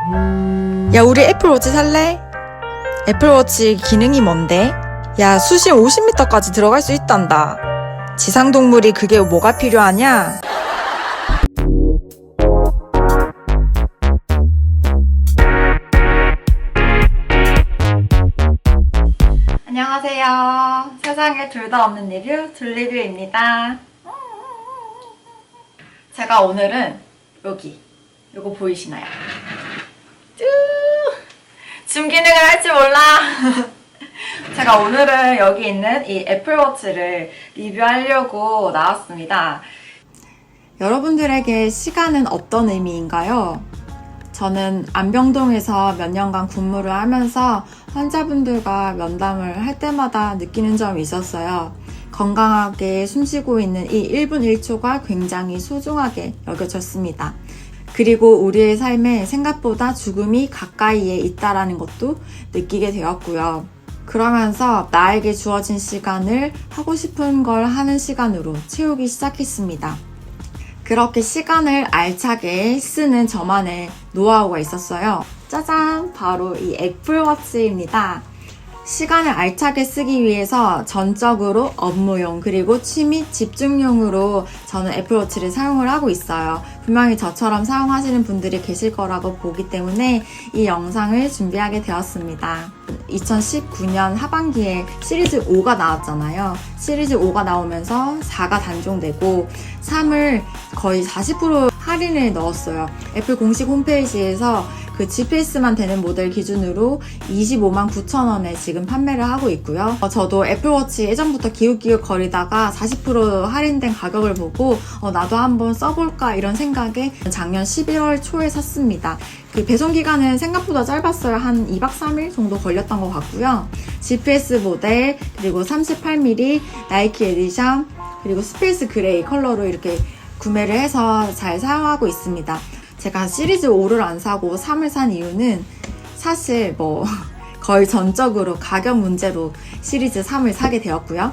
야, 우리 애플워치 살래? 애플워치 기능이 뭔데? 야, 수심 50m까지 들어갈 수 있단다. 지상동물이 그게 뭐가 필요하냐? 안녕하세요. 세상에 둘 다 없는 리뷰, 둘리뷰입니다. 제가 오늘은 여기, 요거 보이시나요? 줌 기능을 할 줄 몰라. 제가 오늘은 여기 있는 이 애플워치를 리뷰하려고 나왔습니다. 여러분들에게 시간은 어떤 의미인가요? 저는 안병동에서 몇 년간 근무를 하면서 환자분들과 면담을 할 때마다 느끼는 점이 있었어요. 건강하게 숨쉬고 있는 이 1분 1초가 굉장히 소중하게 여겨졌습니다. 그리고 우리의 삶에 생각보다 죽음이 가까이에 있다는 것도 느끼게 되었고요. 그러면서 나에게 주어진 시간을 하고 싶은 걸 하는 시간으로 채우기 시작했습니다. 그렇게 시간을 알차게 쓰는 저만의 노하우가 있었어요. 짜잔! 바로 이 애플워치입니다. 시간을 알차게 쓰기 위해서 전적으로 업무용 그리고 취미 집중용으로 저는 애플워치를 사용을 하고 있어요. 분명히 저처럼 사용하시는 분들이 계실 거라고 보기 때문에 이 영상을 준비하게 되었습니다. 2019년 하반기에 시리즈 5가 나왔잖아요. 시리즈 5가 나오면서 4가 단종되고 3을 거의 40% 할인을 넣었어요. 애플 공식 홈페이지에서 그 GPS만 되는 모델 기준으로 25만 9천 원에 지금 판매를 하고 있고요. 저도 애플워치 예전부터 기웃기웃 거리다가 40% 할인된 가격을 보고 나도 한번 써볼까 이런 생각에 작년 11월 초에 샀습니다. 그 배송 기간은 생각보다 짧았어요. 한 2박 3일 정도 걸렸던 것 같고요. GPS 모델, 그리고 38mm 나이키 에디션, 그리고 스페이스 그레이 컬러로 이렇게 구매를 해서 잘 사용하고 있습니다. 제가 시리즈 5를 안 사고 3을 산 이유는 사실 거의 전적으로 가격 문제로 시리즈 3을 사게 되었고요.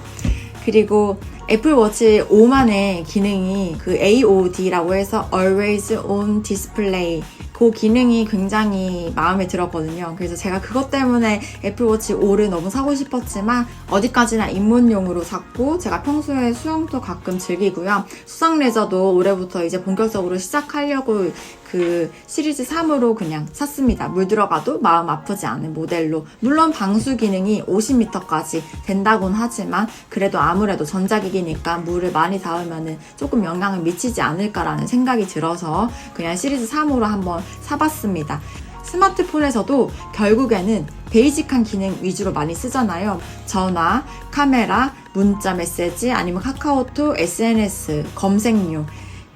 그리고 애플워치 5만의 기능이 그 AOD라고 해서 Always On Display 그 기능이 굉장히 마음에 들었거든요. 그래서 제가 그것 때문에 애플워치 5를 너무 사고 싶었지만 어디까지나 입문용으로 샀고 제가 평소에 수영도 가끔 즐기고요. 수상 레저도 올해부터 이제 본격적으로 시작하려고 그 시리즈 3으로 그냥 샀습니다. 물 들어가도 마음 아프지 않은 모델로. 물론 방수 기능이 50m까지 된다곤 하지만 그래도 아무래도 전자기기니까 물을 많이 닿으면 조금 영향을 미치지 않을까라는 생각이 들어서 그냥 시리즈 3으로 한번 사봤습니다. 스마트폰에서도 결국에는 베이직한 기능 위주로 많이 쓰잖아요. 전화, 카메라, 문자 메시지, 아니면 카카오톡, SNS, 검색료.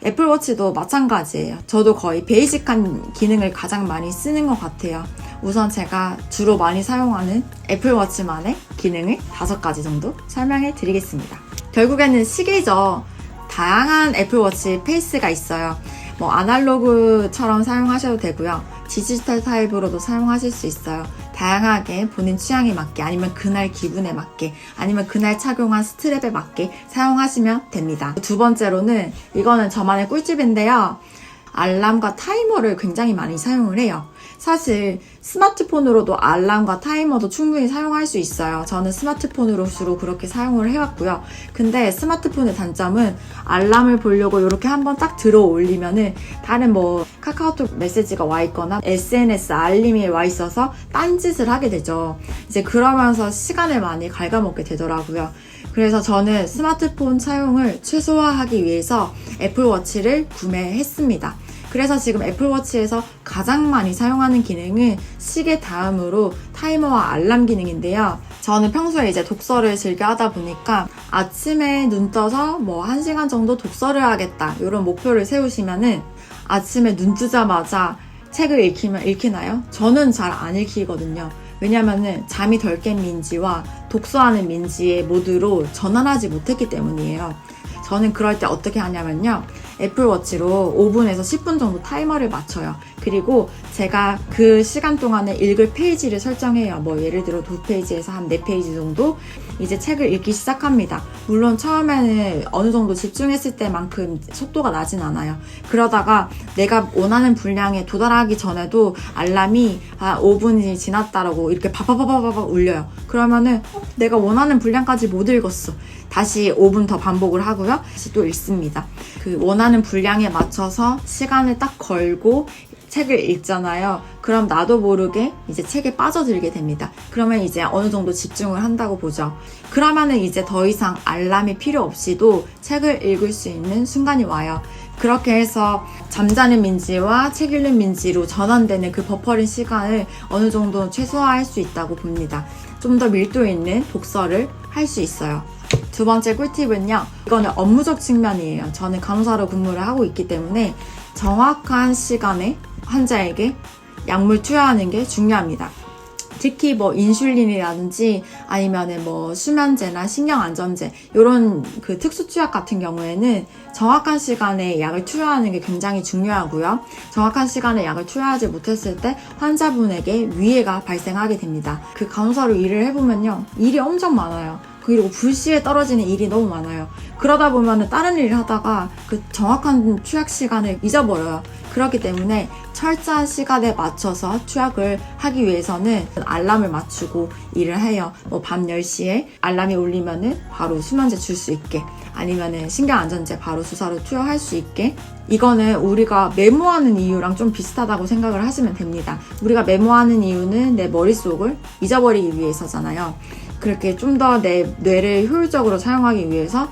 애플워치도 마찬가지예요. 저도 거의 베이직한 기능을 가장 많이 쓰는 것 같아요. 우선 제가 주로 많이 사용하는 애플워치만의 기능을 5가지 정도 설명해 드리겠습니다. 결국에는 시계죠. 다양한 애플워치 페이스가 있어요. 아날로그처럼 사용하셔도 되고요. 디지털 타입으로도 사용하실 수 있어요. 다양하게 본인 취향에 맞게, 아니면 그날 기분에 맞게, 아니면 그날 착용한 스트랩에 맞게 사용하시면 됩니다. 두 번째로는 이거는 저만의 꿀팁인데요. 알람과 타이머를 굉장히 많이 사용을 해요. 사실 스마트폰으로도 알람과 타이머도 충분히 사용할 수 있어요. 저는 스마트폰으로 주로 그렇게 사용을 해왔고요. 근데 스마트폰의 단점은 알람을 보려고 이렇게 한번 딱 들어 올리면은 다른 카카오톡 메시지가 와 있거나 SNS 알림이 와 있어서 딴짓을 하게 되죠. 이제 그러면서 시간을 많이 갉아먹게 되더라고요. 그래서 저는 스마트폰 사용을 최소화하기 위해서 애플워치를 구매했습니다. 그래서 지금 애플워치에서 가장 많이 사용하는 기능은 시계 다음으로 타이머와 알람 기능인데요. 저는 평소에 이제 독서를 즐겨 하다 보니까 아침에 눈 떠서 1시간 정도 독서를 하겠다 이런 목표를 세우시면은 아침에 눈 뜨자마자 책을 읽히나요? 저는 잘 안 읽히거든요. 왜냐면은 잠이 덜 깬 민지와 독서하는 민지의 모드로 전환하지 못했기 때문이에요. 저는 그럴 때 어떻게 하냐면요. 애플워치로 5분에서 10분 정도 타이머를 맞춰요. 그리고 제가 그 시간 동안에 읽을 페이지를 설정해요. 예를 들어 2페이지에서 한 4페이지 정도 이제 책을 읽기 시작합니다. 물론 처음에는 어느 정도 집중했을 때만큼 속도가 나진 않아요. 그러다가 내가 원하는 분량에 도달하기 전에도 알람이 5분이 지났다라고 이렇게 바바바바바 울려요. 그러면은 내가 원하는 분량까지 못 읽었어. 다시 5분 더 반복을 하고요. 다시 또 읽습니다. 그 원하는 분량에 맞춰서 시간을 딱 걸고 책을 읽잖아요. 그럼 나도 모르게 이제 책에 빠져들게 됩니다. 그러면 이제 어느 정도 집중을 한다고 보죠. 그러면은 이제 더 이상 알람이 필요 없이도 책을 읽을 수 있는 순간이 와요. 그렇게 해서 잠자는 민지와 책 읽는 민지로 전환되는 그 버퍼링 시간을 어느 정도 최소화할 수 있다고 봅니다. 좀 더 밀도 있는 독서를 할 수 있어요. 두 번째 꿀팁은요. 이거는 업무적 측면이에요. 저는 간호사로 근무를 하고 있기 때문에 정확한 시간에 환자에게 약물 투여하는 게 중요합니다. 특히 뭐 인슐린이라든지 아니면은 뭐 수면제나 신경안정제 이런 그 특수 투약 같은 경우에는 정확한 시간에 약을 투여하는 게 굉장히 중요하고요. 정확한 시간에 약을 투여하지 못했을 때 환자분에게 위해가 발생하게 됩니다. 그 간호사로 일을 해보면요. 일이 엄청 많아요. 그리고 불시에 떨어지는 일이 너무 많아요. 그러다 보면은 다른 일을 하다가 그 정확한 투약 시간을 잊어버려요. 그렇기 때문에 철저한 시간에 맞춰서 투약을 하기 위해서는 알람을 맞추고 일을 해요. 뭐 밤 10시에 알람이 울리면은 바로 수면제 줄 수 있게, 아니면은 신경안정제 바로 주사로 투여할 수 있게. 이거는 우리가 메모하는 이유랑 좀 비슷하다고 생각을 하시면 됩니다. 우리가 메모하는 이유는 내 머릿속을 잊어버리기 위해서잖아요. 그렇게 좀 더 내 뇌를 효율적으로 사용하기 위해서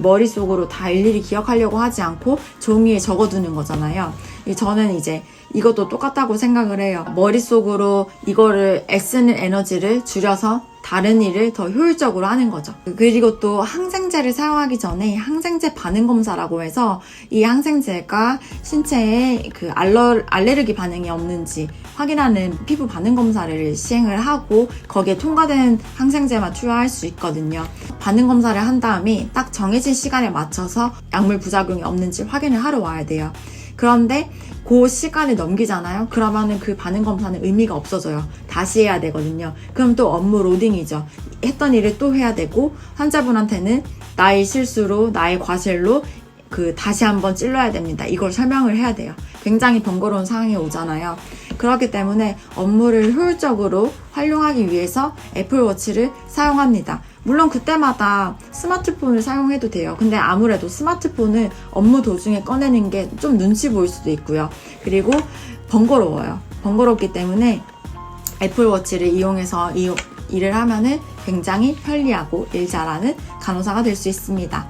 머릿속으로 다 일일이 기억하려고 하지 않고 종이에 적어두는 거잖아요. 저는 이제 이것도 똑같다고 생각을 해요. 머릿속으로 이거를 애쓰는 에너지를 줄여서 다른 일을 더 효율적으로 하는 거죠. 그리고 또 항생제를 사용하기 전에 항생제 반응 검사라고 해서 이 항생제가 신체에 그 알레르기 반응이 없는지 확인하는 피부 반응 검사를 시행을 하고 거기에 통과된 항생제만 투여할 수 있거든요. 반응 검사를 한 다음에 딱 정해진 시간에 맞춰서 약물 부작용이 없는지 확인을 하러 와야 돼요. 그런데 그 시간을 넘기잖아요. 그러면은 그 반응 검사는 의미가 없어져요. 다시 해야 되거든요. 그럼 또 업무 로딩이죠. 했던 일을 또 해야 되고 환자분한테는 나의 실수로, 나의 과실로 다시 한번 찔러야 됩니다. 이걸 설명을 해야 돼요. 굉장히 번거로운 상황이 오잖아요. 그렇기 때문에 업무를 효율적으로 활용하기 위해서 애플워치를 사용합니다. 물론 그때마다 스마트폰을 사용해도 돼요. 근데 아무래도 스마트폰을 업무 도중에 꺼내는 게 좀 눈치 보일 수도 있고요. 그리고 번거로워요. 번거롭기 때문에 애플워치를 이용해서 일을 하면은 굉장히 편리하고 일 잘하는 간호사가 될 수 있습니다.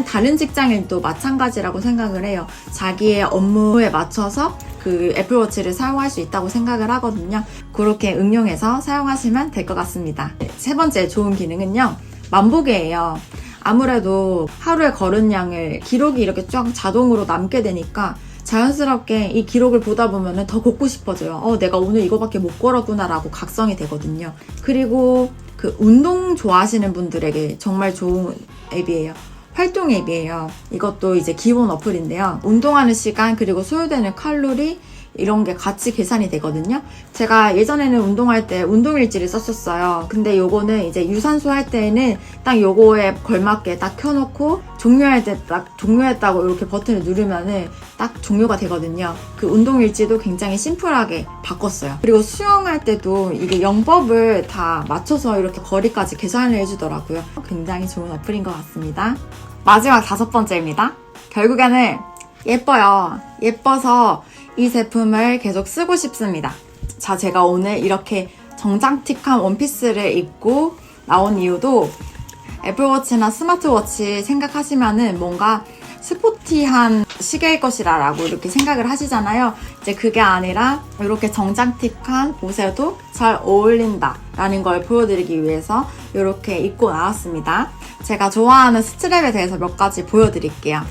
다른 직장인도 마찬가지라고 생각을 해요. 자기의 업무에 맞춰서 그 애플워치를 사용할 수 있다고 생각을 하거든요. 그렇게 응용해서 사용하시면 될 것 같습니다. 세 번째 좋은 기능은요. 만보계예요. 아무래도 하루에 걸은 양을 기록이 이렇게 쫙 자동으로 남게 되니까 자연스럽게 이 기록을 보다 보면 더 걷고 싶어져요. 내가 오늘 이거밖에 못 걸었구나 라고 각성이 되거든요. 그리고 그 운동 좋아하시는 분들에게 정말 좋은 앱이에요. 활동 앱이에요. 이것도 이제 기본 어플인데요. 운동하는 시간 그리고 소요되는 칼로리 이런 게 같이 계산이 되거든요. 제가 예전에는 운동할 때 운동일지를 썼었어요. 근데 요거는 이제 유산소 할 때는 딱 요거에 걸맞게 딱 켜놓고 종료할 때 딱 종료했다고 이렇게 버튼을 누르면은 딱 종료가 되거든요. 그 운동일지도 굉장히 심플하게 바꿨어요. 그리고 수영할 때도 이게 영법을 다 맞춰서 이렇게 거리까지 계산을 해주더라고요. 굉장히 좋은 어플인 것 같습니다. 마지막 5번째입니다. 결국에는 예뻐요. 예뻐서 이 제품을 계속 쓰고 싶습니다. 자, 제가 오늘 이렇게 정장틱한 원피스를 입고 나온 이유도 애플워치나 스마트워치 생각하시면은 뭔가 스포티한 시계일 것이라 라고 이렇게 생각을 하시잖아요. 이제 그게 아니라 이렇게 정장틱한 옷에도 잘 어울린다 라는 걸 보여드리기 위해서 이렇게 입고 나왔습니다. 제가 좋아하는 스트랩에 대해서 몇 가지 보여드릴게요.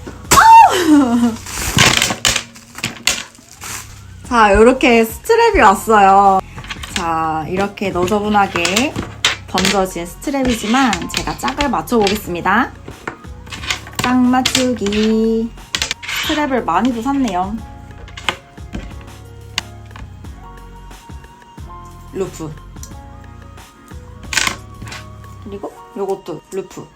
자, 이렇게 스트랩이 왔어요. 자, 이렇게 너저분하게 던져진 스트랩이지만 제가 짝을 맞춰보겠습니다. 짝 맞추기. 스트랩을 많이도 샀네요. 루프. 그리고 요것도 루프.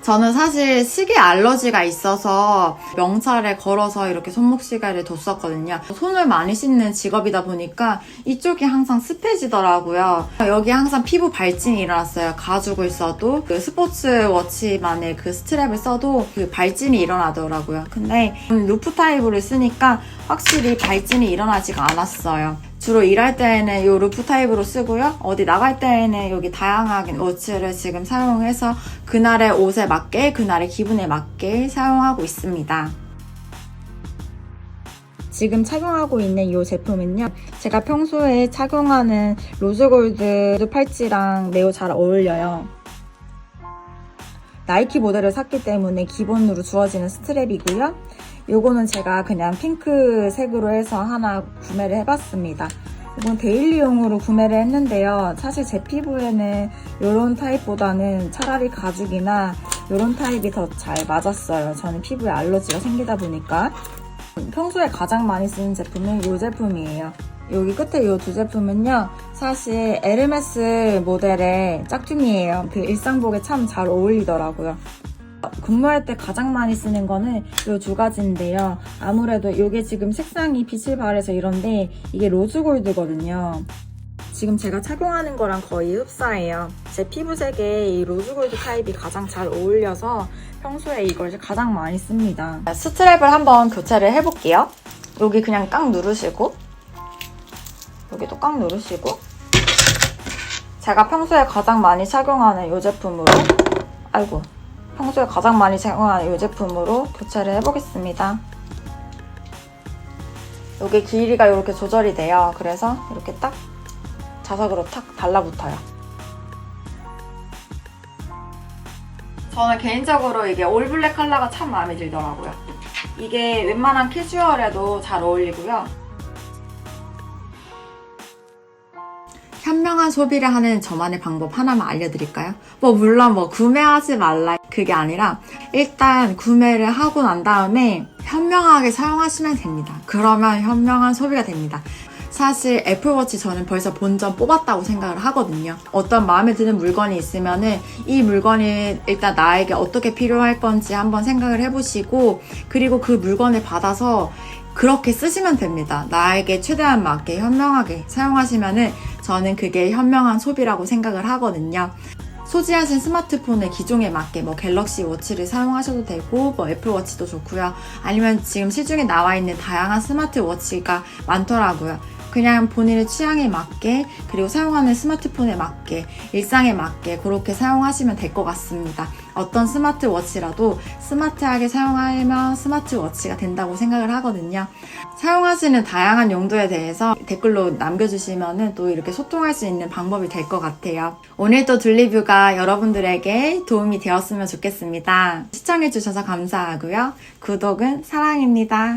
저는 사실 시계 알러지가 있어서 명찰에 걸어서 이렇게 손목 시계를 뒀었거든요. 손을 많이 씻는 직업이다 보니까 이쪽이 항상 습해지더라고요. 여기 항상 피부 발진이 일어났어요. 가죽을 써도 그 스포츠워치만의 그 스트랩을 써도 그 발진이 일어나더라고요. 근데 루프 타입으로 쓰니까 확실히 발진이 일어나지가 않았어요. 주로 일할 때에는 이 루프 타입으로 쓰고요. 어디 나갈 때에는 여기 다양하게 워치를 지금 사용해서 그날의 옷에 맞게, 그날의 기분에 맞게 사용하고 있습니다. 지금 착용하고 있는 이 제품은요. 제가 평소에 착용하는 로즈골드 팔찌랑 매우 잘 어울려요. 나이키 모델을 샀기 때문에 기본으로 주어지는 스트랩이고요. 요거는 제가 그냥 핑크색으로 해서 하나 구매를 해봤습니다. 이건 데일리용으로 구매를 했는데요. 사실 제 피부에는 이런 타입보다는 차라리 가죽이나 이런 타입이 더 잘 맞았어요. 저는 피부에 알러지가 생기다 보니까. 평소에 가장 많이 쓰는 제품은 이 제품이에요. 여기 끝에 이 두 제품은요. 사실 에르메스 모델의 짝퉁이에요. 그 일상복에 참 잘 어울리더라고요. 근무할 때 가장 많이 쓰는 거는 이 두 가지인데요. 아무래도 이게 지금 색상이 빛을 발해서 이런데 이게 로즈골드거든요. 지금 제가 착용하는 거랑 거의 흡사해요. 제 피부색에 이 로즈골드 타입이 가장 잘 어울려서 평소에 이걸 가장 많이 씁니다. 스트랩을 한번 교체를 해볼게요. 여기 그냥 꽉 누르시고 여기도 꽉 누르시고 제가 평소에 가장 많이 착용하는 이 제품으로 평소에 가장 많이 사용하는 이 제품으로 교체를 해보겠습니다. 여기 길이가 이렇게 조절이 돼요. 그래서 이렇게 딱 자석으로 탁 달라붙어요. 저는 개인적으로 이게 올블랙 컬러가 참 마음에 들더라고요. 이게 웬만한 캐주얼에도 잘 어울리고요. 현명한 소비를 하는 저만의 방법 하나만 알려드릴까요? 물론 구매하지 말라 그게 아니라 일단 구매를 하고 난 다음에 현명하게 사용하시면 됩니다. 그러면 현명한 소비가 됩니다. 사실 애플워치 저는 벌써 본전 뽑았다고 생각을 하거든요. 어떤 마음에 드는 물건이 있으면은 이 물건이 일단 나에게 어떻게 필요할 건지 한번 생각을 해보시고 그리고 그 물건을 받아서 그렇게 쓰시면 됩니다. 나에게 최대한 맞게 현명하게 사용하시면은 저는 그게 현명한 소비라고 생각을 하거든요. 소지하신 스마트폰의 기종에 맞게 갤럭시 워치를 사용하셔도 되고 애플워치도 좋고요. 아니면 지금 시중에 나와 있는 다양한 스마트워치가 많더라고요. 그냥 본인의 취향에 맞게 그리고 사용하는 스마트폰에 맞게 일상에 맞게 그렇게 사용하시면 될 것 같습니다. 어떤 스마트워치라도 스마트하게 사용하면 스마트워치가 된다고 생각을 하거든요. 사용하시는 다양한 용도에 대해서 댓글로 남겨주시면 또 이렇게 소통할 수 있는 방법이 될 것 같아요. 오늘도 둘리뷰가 여러분들에게 도움이 되었으면 좋겠습니다. 시청해주셔서 감사하고요. 구독은 사랑입니다.